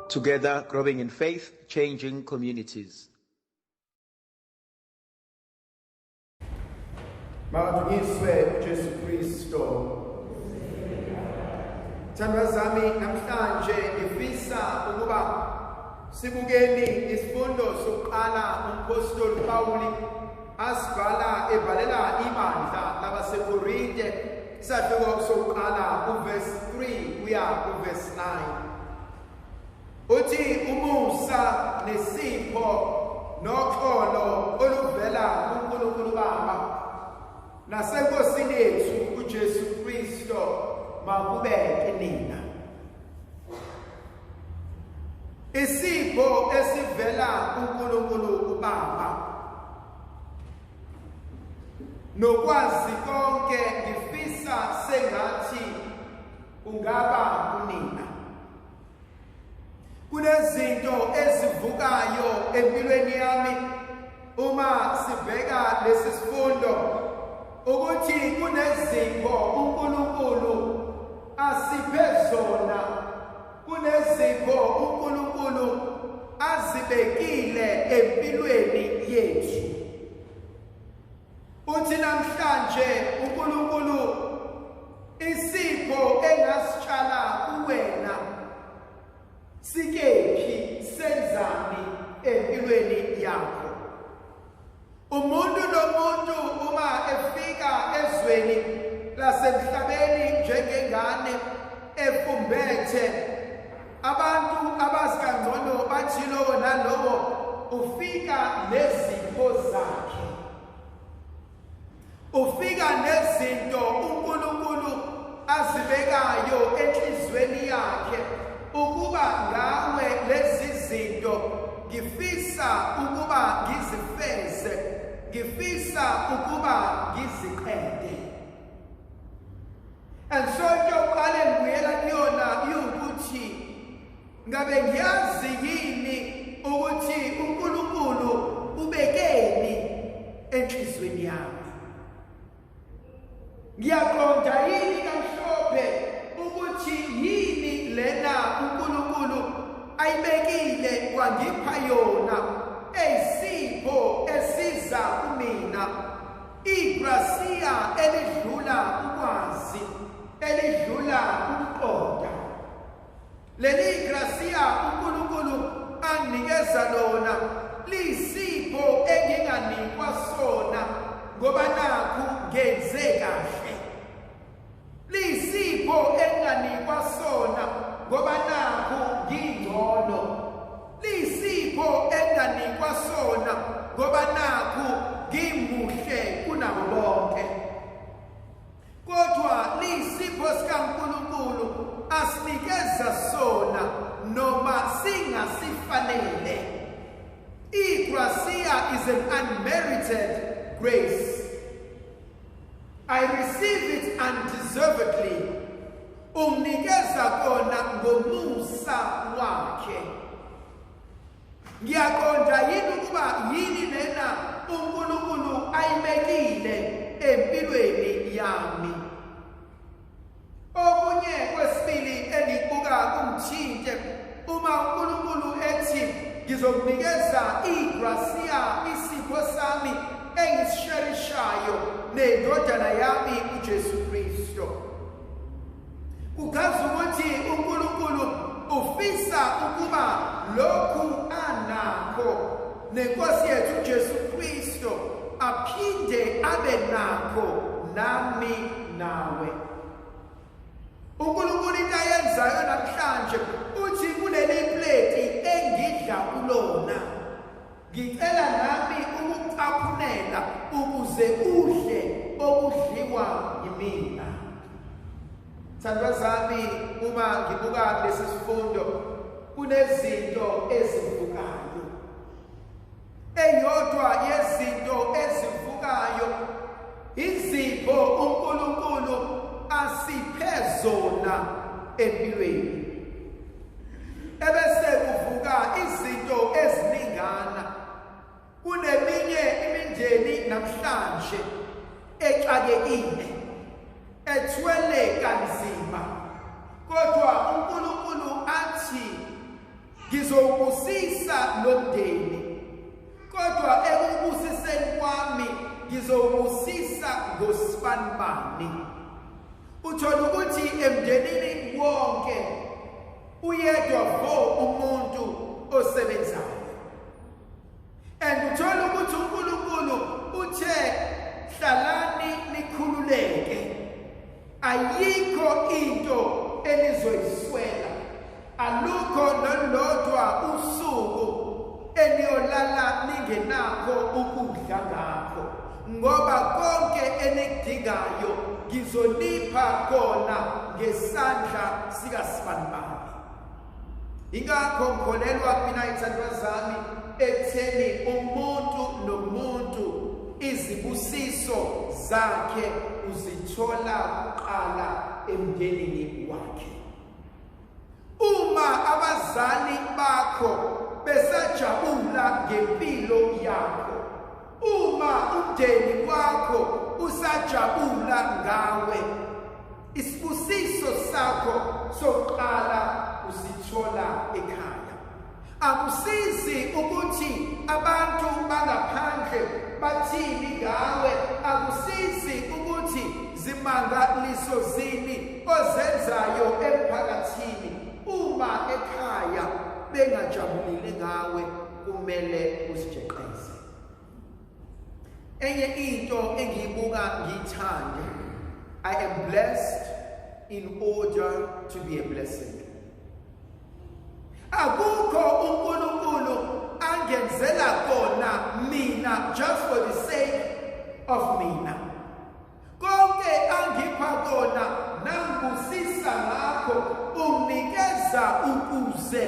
Together, growing in faith, changing communities. Makadunyiswe Jesu Kristo. Thandwa zami namhlanje ngifisa ukuba sibukeni isifundo sokuqala umpostoli Pawuli asibhala ebhalela ibandla labaseKorinte safika sokuqala uverse 3 kuya kuverse 9. Uthi umusa nesipho noxolo oluvela kuNkulunkulu Baba naseNkosini yethu uJesu Kristo makube nina. Isipho esivela kuNkulunkulu Baba nokwazi konke ngifisa sengathi kungaba kunina. Kunezinto ezivukayo empilweni yami uma sibheka lesi sifundo ukuthi kunezipho uNkulunkulu asiphe zona, kunezipho uNkulunkulu azibekile empilweni yethu. Uthi namhlanje uNkulunkulu isipho engasitshala kuwena sikephi senzani empilweni yakho. Umuntu nomuntu uma efika ezweni lasemhlabeni njengengane efumbethe, abantu abazikangcono bathi lowo nalowo ufika nezipho zakhe, ufika nezinto uNkulunkulu azibekayo enhlizweni yakhe ukuba ngawe lezi zinto ngifisa ukuba ngizifeze, ngifisa ukuba ngiziqede. And so yokuqala engibuyela kuyona ukuthi ngabe ngiyazi yini ukuthi uNkulunkulu ubekeni enhlizweni yami. Ngiyaqonda yini kamhlophe ukuthi yini lena uNkulunkulu ayibekile wangipha yona eyisipho esiza kumina, igrasiya elidlula ukwazi, elidlula ukuqonda. Leli grasiya uNkulunkulu anginikeza lona liyisipho enginganikwa sona ngoba nakhu ngenze kahle, liyisipho enginganikwa sona ngoba nakhu ngingcono, liyisipho enginganikwa sona ngoba nakhu ngimuhle kunabo bonke. Kodwa liyisipho sikaNkulunkulu asinikeza sona noma singasifanele. Igracia is an unmerited grace. I receive it undeservedly. Umnikeza kona ngomusa wakhe. Ngiyaqonda yini ukuba yini lena uNkulunkulu ayibekile empilweni yami. Okunye kwesibili engikubuka kumthinte uma uNkulunkulu ethi ngizokunikeza igracia, isipho sami engisisherishayo nendodana yami uJesu Kristo. Kuchaza ukuthi uNkulunkulu ufisa ukuba lokhu anakho nenkosi yethu uJesu Kristo aphinde abe nakho nami nawe. uNkulunkulu into ayenzayo namhlanje uthi kuleli plate engidla kulona ngicela nami ukucaphunela ukuze udle okudliwa yimina. Thandwa zami, uma ngibuka lesi sifundo kunezinto ezivukayo. Eyodwa yezinto ezivukayo izipho uNkulunkulu asiphe zona empilweni. Ebese kuvuka izinto eziningana. Kuneminye imindeni namhlanje exakekile, ethwele kanzima, kodwa uNkulunkulu athi lomndeni, kodwa ekubusiseni kwami ngizobusisa ngosibanibani. Uthola ukuthi emndenini wonke uyedwa vo umuntu osebenzayo. And uthola ukuthi uNkulunkulu uthe hlalani nikhululeke. Ayikho into enizoyiswela. Alukho nolodwa usuku eniyolala ningenakho ukudla ngakho, ngoba konke enikudingayo ngizonipha kona ngesandla sikaSibanibani. Ingakho ngikholelwa mina izithandwa zami ekutheni umuntu nomuntu izibusiso zakhe uzithola kuqala emndenini wakhe. Uma abazali bakho besajabula ngempilo yakho, uma umndeni wakho usajabula ngawe, isibusiso sakho sokuqala usithola ekhaya. Akusizi ukuthi abantu bangaphandle bathini ngawe, akusizi ukuthi zimangaliso zini ozenzayo emphakathini. Uma ekhaya bengajabulile ngawe, kumele usijeqeze. Enye into engiyibuka ngiyithande, I am blessed in order to be a blessing. Akukho uNkulunkulu angenzela kona mina just for the sake of mina. Konke angipha kona nangibusisa ngakho unginikeza ukuze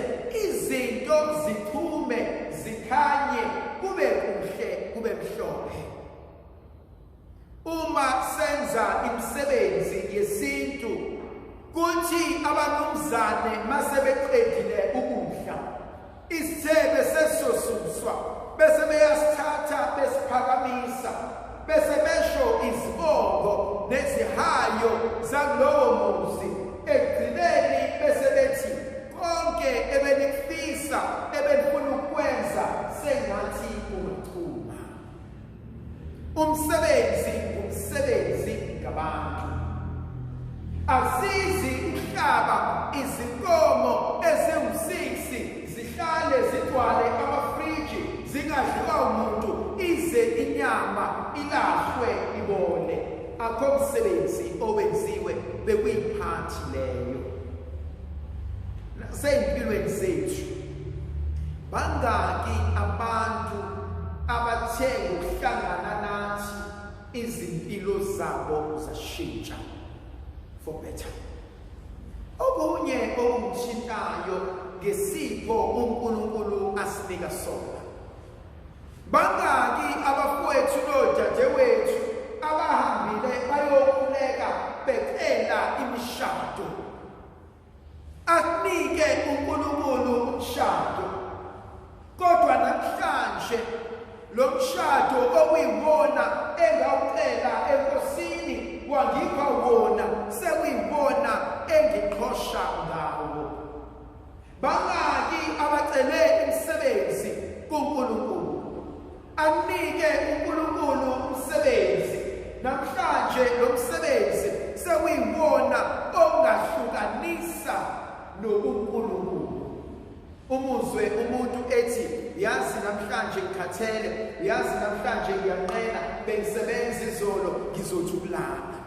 izinto ziphume zikhanye, kube kuhle, kube mhlophe. Uma senza imisebenzi yesintu, kuthi abanumzane masebeqedile ukudla, isithebe sesosuswa, bese beyasithatha besiphakamisa, bese besho izibongo nezihayo zakulowo muzi. Ekugcineni bese bethi konke ebenikufisa ebenifuna ukwenza sengathi ungachuma. Umsebenzi ngabantu. Asizi uhlaba izinkomo eziwu6 zihlale zigcwale amafriji zingadliwa umuntu ize inyama ilahlwe ibone. Akho umsebenzi owenziwe bekuyiphathi leyo. Nasempilweni zethu bangaki abantu abathe ukuhlangana nathi izimpilo zabo zashintsha for better. Okunye okungithintayo ngesipho uNkulunkulu asinika sona. Bangaki abafowethu nodadewethu abahambile bayokhuleka becela imishado. Akunike uNkulunkulu umshado, kodwa namhlanje lo mshado okuyiwona engawucela enkosini wangipha wona sekuyibona engiqhosha ngawo. Bangaki abacele imisebenzi kuNkulunkulu, anike uNkulunkulu umsebenzi. Namhlanje lo msebenzi sekuyibona ongahlukanisa noNkulunkulu. Umuzwe umuntu ethi yazi namhlanje ngikhathele, yazi namhlanje ngiyanqena, bengisebenza izolo ngizothulana.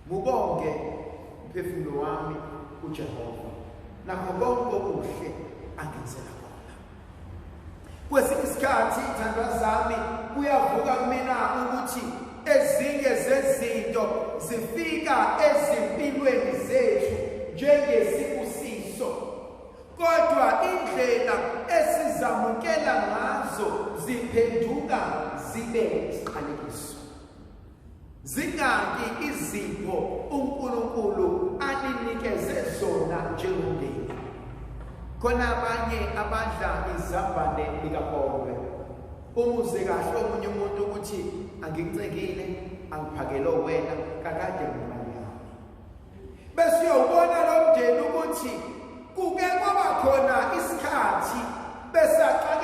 Mubonge umphefumulo wami uJehova nakho konke okuhle angenzela kona. Kwesinye isikhathi izithandwa zami kuyavuka kumina ukuthi ezinye zezinto zifika ezimpilweni zethu njengesibusiso, kodwa indlela esizamukela ngazo ziphenduka zibe isiqalekiso. Zingaki izipho uNkulunkulu aninikeze zona njengomndeni. Khona abanye abadla izambane likaBhongwe. Umuze kahle omunye umuntu ukuthi angikucekile, angiphakele wena kakade ngimali yami. Bese uyobona lo mndeni ukuthi kuke kwaba khona isikhathi bese aqala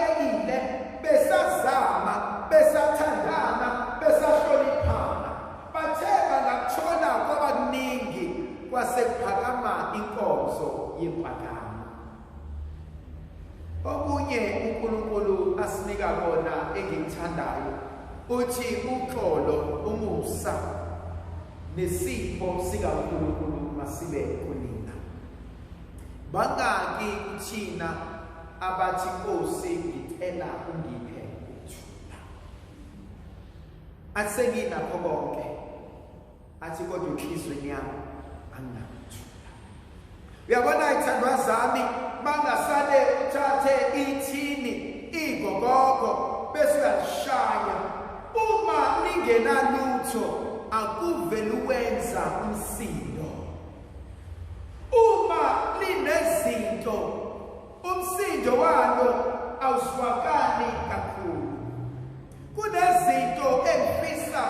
uklama inkonzo yempakamo. Okunye uNkulunkulu asinika kona engikuthandayo uthi uxolo, umusa nesipho sikaNkulunkulu masibe kunina. Bangaki kuthina abathi Nkosi ngicela ungiphe ukuthula. Asenginakho konke. Athi kodwa inhlizweni yami anginakuthula. Uyabona ithandwa zami, mangasale uthathe ithini igogogo bese uyashaya. Uma lingenalutho akuvele uwenza umsindo. Uma linezinto umsindo walo awuswakali kakhulu. Kunezinto engifisa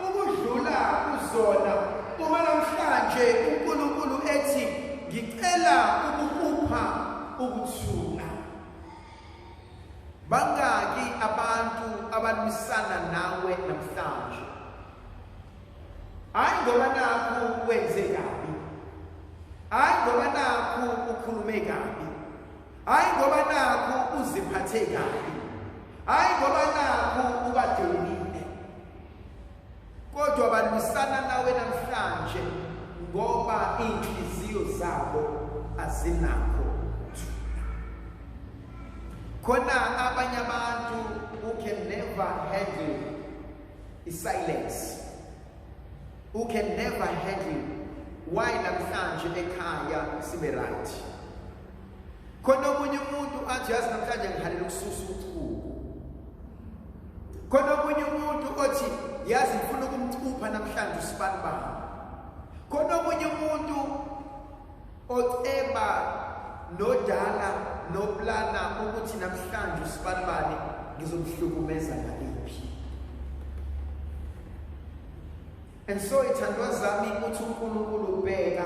ukudlula kuzona uma namhlanje uNkulunkulu ethi ngicela ukukupha ukuthula. Bangaki abantu abalwisana nawe namhlanje? Hayi ngoba nakho wenze kabi. Hayi ngoba nakho ukhulume kabi. Hayi ngoba nakho uziphathe kabi. Hayi ngoba nakho ubadolile. Kodwa balwisana nawe namhlanje ngoba inhliziyo zabo azinakho. Khona abanye abantu who can never handle silence. Who can never handle why namhlanje ekhaya sibe right. Khona omunye umuntu athi yazi namhlanje ngihalela ukususa uchuku. Khona omunye umuntu othi yazi ngifuna ukumcupha namhlanje usibanibani. Khona omunye umuntu otheba nodala noplana ukuthi namhlanje usibanibani ngizomhlukumeza ngaliphi. And so ithandwa zami uthi uNkulunkulu ubheka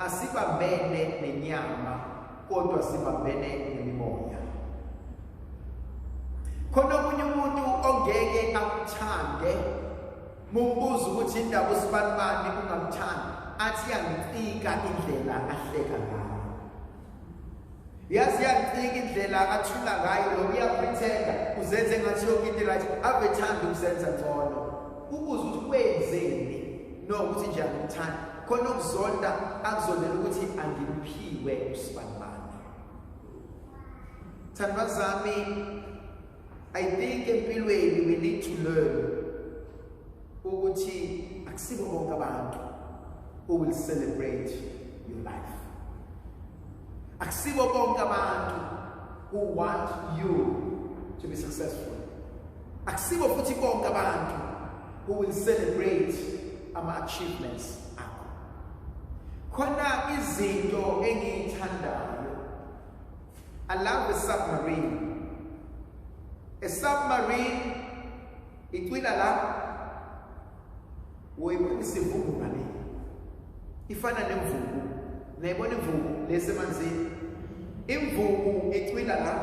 asibambene nenyama kodwa sibambene nemimoya. Khona omunye umuntu ongeke akuthande mumbuza ukuthi indaba usibanibani ungamthandi athi yangicika indlela ahleka ngayo. Yazi yangicika indlela athula ngayo lo uyapretenda uzenze ngathi yonke into right abethanda ukuzenza ngcono. Ukuze ukuthi kwenzeni no ukuthi nje angithanda khona ukuzonda akuzondela ukuthi angimphiwe usibanibani. Thandwa zami, I think empilweni we need to learn ukuthi akusibo bonke abantu who will celebrate your life. Akusibo bonke abantu who want you to be successful. Akusibo futhi bonke abantu who will celebrate ama-achievements akho. Khona izinto engiyithandayo. I love a submarine. A submarine icwila la uyibona isivuvu ngale. Ifana nemvubu. Nayibona imvubu lesemanzini. Imvubu icwila la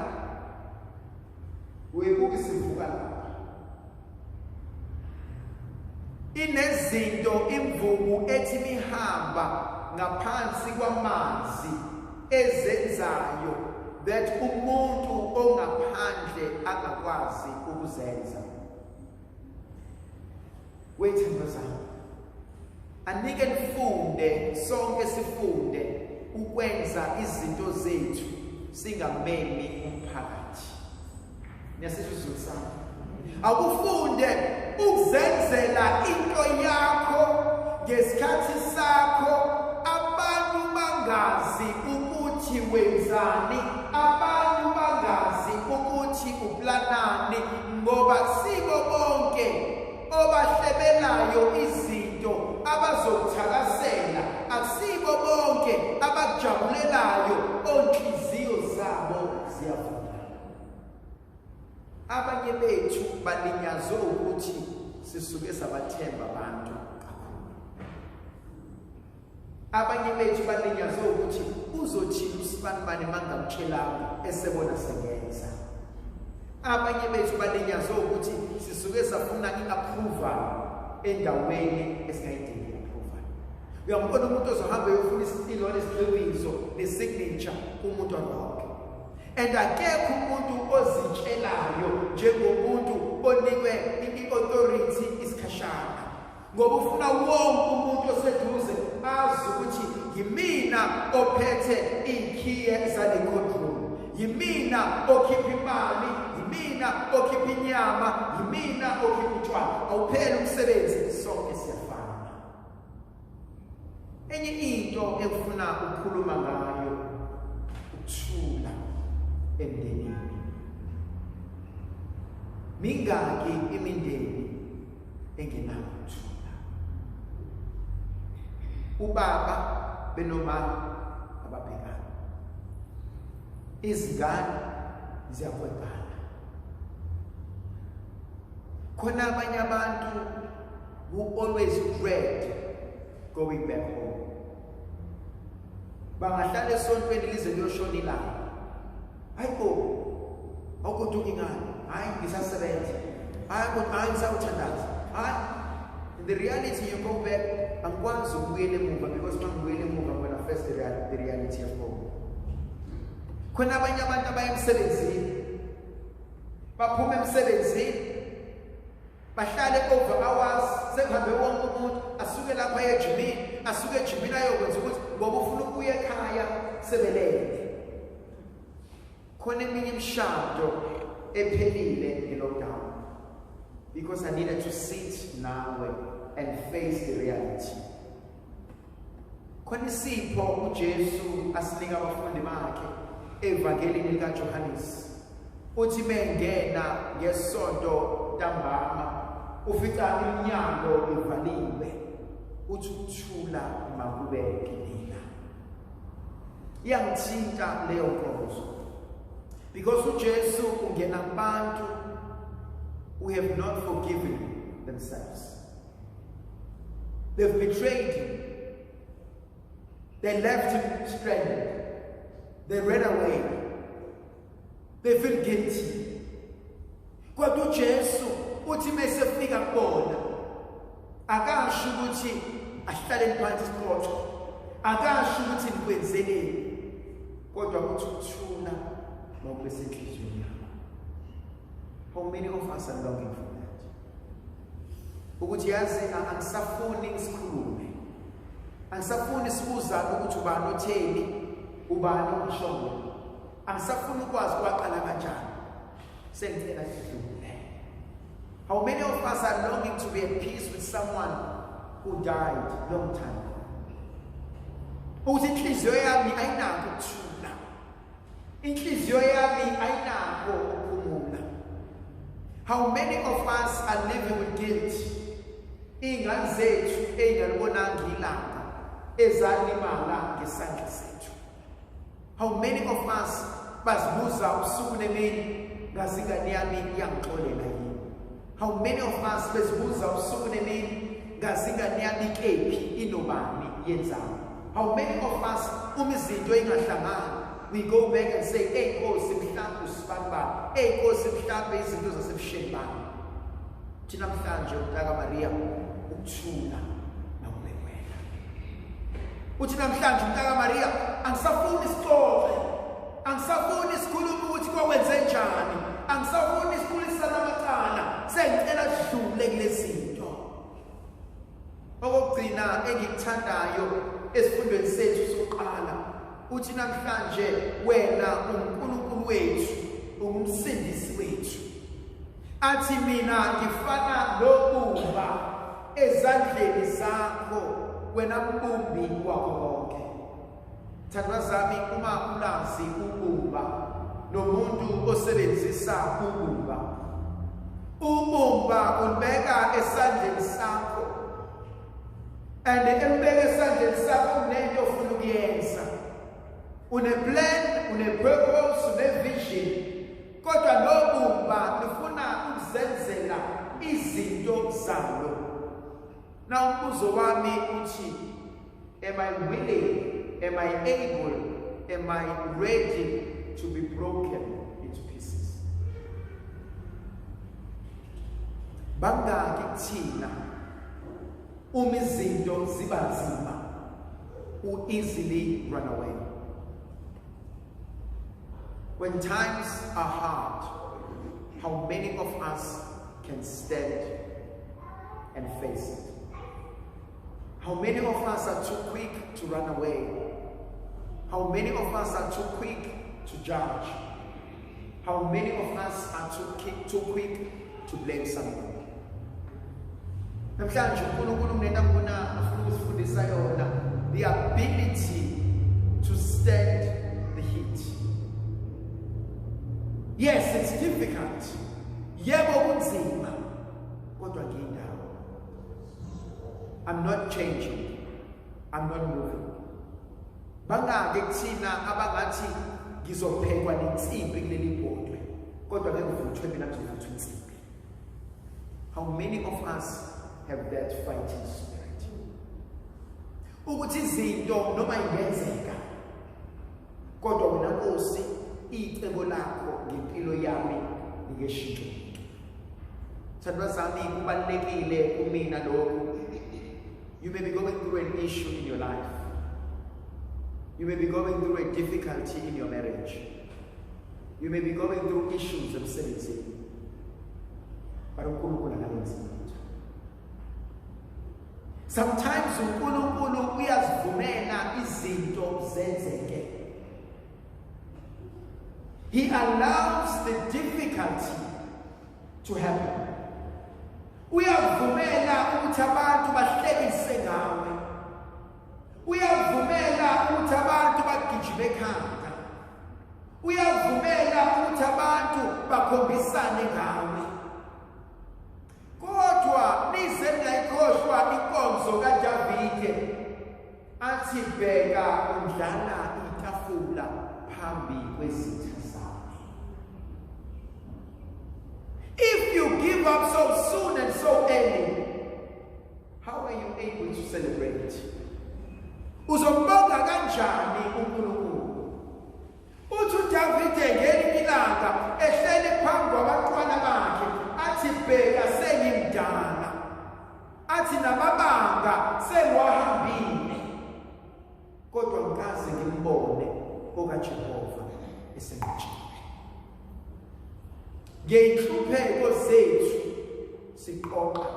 uyibuka isivuka la. Inezinto imvubu ethi mihamba ngaphansi kwamanzi ezenzayo that umuntu ongaphandle angakwazi ukuzenza. Wethandwa zami, anike nifunde sonke sifunde ukwenza izinto zethu singamemi umphakathi. Niyasizwa sami. Akufunde ukuzenzela into yakho ngesikhathi sakho abantu bangazi ukuthi wenzani, abantu bangazi ukuthi uplanani ngoba siko bonke obahlebelayo izinto abazokuthakasela akusibo bonke abajabulelayo onhliziyo zabo ziyavuma. Abanye bethu balinyazwe ukuthi sisuke sabathemba abantu kakhulu. Abanye bethu balinyazwe ukuthi uzothina usibanibani mangamtshelanga esebona sengenza. Abanye bethu balinyazwe ukuthi sisuke safuna i-approval endaweni esingayidingi i-approval. uyambona umuntu ozohamba uyofuna isicelo esiqiniso nesignature kumuntu wakhe. And akekho umuntu ozitshelayo njengomuntu onikwe i-authority isikhashana, ngoba ufuna wonke umuntu oseduze azi ukuthi yimina ophethe ikhiye zale courtroom, yimina okhipha imali, yimina okhipha inyama, yimina okhipha utshwala. Awupheli umsebenzi, sonke siyafana. Enye into engifuna ukukhuluma ngayo ukuthula emndenini. Mingaki imindeni engenayo ukuthula? Ubaba benomama ababhekana, izingane ziyakwebana. Khona abanye abantu who always dread going back home. Bangahlala esontweni lize liyoshona ilanga. Hayi bo, awukuduka ingane. Hayi ngisasebenza. Hayi ngisawuthandaza. Hayi. In the reality you go back, angikwazi ukubuyela emuva, because mangibuyela emuva when I face the reality of home. Khona abanye abantu abaya emsebenzini, baphuma emsebenzini, bahlale over hours, sekuhambe wonke umuntu asuke lapha ejimini, asuke ejimini ayokwenza ukuthi ngoba ufuna ukuya ekhaya sebelele. Khona eminye imishado ephelile nge-lockdown because I needed to sit now and face the reality. Khona isipho uJesu asinika abafundi bakhe evangelini likaJohannes. Uthi mengena ngesonto ntambama ufica iminyango ivaliwe, uthi ukuthula makubeke lina. Iyangithinta leyo nkonzo because uJesu ungena kubantu who have not forgiven themselves. They've betrayed him. They left him stranded. They ran away. They feel guilty. Kodwa uJesu uthi mesefika kubona akasho ukuthi ahlale phansi isixoxo, akasho ukuthi nikwenzeleni, kodwa uthi ukuthula makube senhliziyweni yakho. How many of us are longing for that? Ukuthi yazi angisafuni isikhulume, angisafuni sibuzane ukuthi ubani otheni, ubani omshona, angisafuni ukwazi kwaqala kanjani, sengicela sidlule. How many of us are longing to be at peace with someone who died long time ago? Ukuthi inhliziyo yami ayinakho ukuthula, inhliziyo yami ayinakho ukuphumula. How many of us are living with guilt? Iy'ngane zethu ey'ngalibonanga ilanga ezalimala ngesandla sethu. How many of us bazibuza ubusuku nemini ngazi ingane yami iyangixolela yini? How many of us bezibuza ubusuku nemini ngazi ingane yami ikephi, inobani, yenzani? How many of us izinto ingahlangani, we go back and say, hey Nkosi mhlawumbe usibamba, hey Nkosi mhlawumbe izinto zasebusheni bami. Thina namhlanje uMntaka Maria ukuthula nokubekwela. Uthi namhlanje uMntaka Maria angisafuni isixoxe, angisafuni isikhuluma ukuthi kwakwenze njani, angisafuni isikhulisana amacala, sengicela sidlule kulezi zinto. Okugcina engikuthandayo esifundweni sethu sokuqala, uthi namhlanje wena uNkulunkulu wethu, ungumsindisi wethu. Athi mina ngifana nobumba ezandleni zakho, wena mbumbi wakho konke. Thandwa zami, uma ulazi ubumba nomuntu osebenzisa ubumba, ubumba ulibeka esandleni sakho, and embeka esandleni sakho unento ofuna ukuyenza, une-plan, une-purpose, une-vision. Kodwa lobumba lifuna ukuzenzela izinto zalo. Na umbuzo wami uthi, am I willing, am I able, am I ready to be broken into pieces? Bangaki kuthina uma izinto ziba nzima who easily run away. When times are hard, how many of us can stand and face it? How many of us are too quick to run away? How many of us are too quick to judge? How many of us are too quick to blame someone? Namhlanje uNkulunkulu kunento ngibona afuna usifundisa yona, the ability to stand the heat. Yes, it's difficult. Yebo kunzima, kodwa ngindawo. I'm not changing. I'm not moving. Bangake kuthina abangathi ngizophekwa nensimbi kuleli bhodwe, kodwa ke ngivuthwe mina ngizovuthwa insimbi. How many of us have that fighting spirit? Ukuthi izinto noma ingenzeka, kodwa wena Nkosi icebo lakho ngempilo yami likeshintsho. Thandwa sami kubalekile kumina lokho. You may be going through an issue in your life. You may be going through a difficulty in your marriage. You may be going through issues of sanity. But uNkulunkulu akalenzi lutho. Sometimes uNkulunkulu uyazivumela izinto zenzeke. He allows the difficulty to happen. Uyavumela ukuthi abantu bahlekise ngawe. Uyavumela ukuthi abantu bagijime ekhanda. Uyavumela ukuthi abantu bakhombisane ngawe. Kodwa nize nayikhohlwa inkonzo kaDavide athi bheka undlala itafula phambi kwezitha zami. If you give up so soon and so early, how are you able to celebrate? Uzombonga kanjani uNkulunkulu? Uthi uDavide ngelinye ilanga ehlele phambi kwabantwana bakhe athi bheka sengimdala, athi namabanga sengiwahambile, kodwa ngikaze ngimbone okaJehova esengijile. Ngeyinhlupheko zethu siqoqa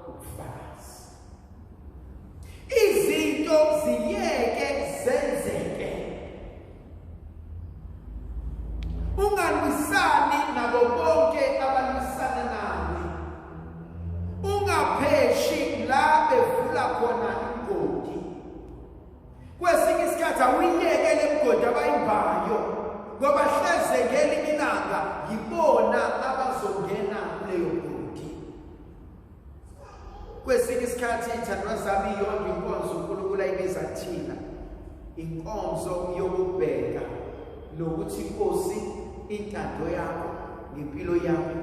ubufakazi. Izinto ziyeke zenzeke. Ungalwisani nabo bonke abalwisana nawe. Ungapheshi la bevula khona imgodi. Kwesinye isikhathi awuyiyeke le mgodi abayimbayo, ngoba hleze ngelinye ilanga yibona abazongena kuleyo mgodi. Kwesinye isikhathi ithandwa zami yonke inkonzo uNkulunkulu ayibiza thina inkonzo yokubheka nokuthi Nkosi intando yakho ngempilo yami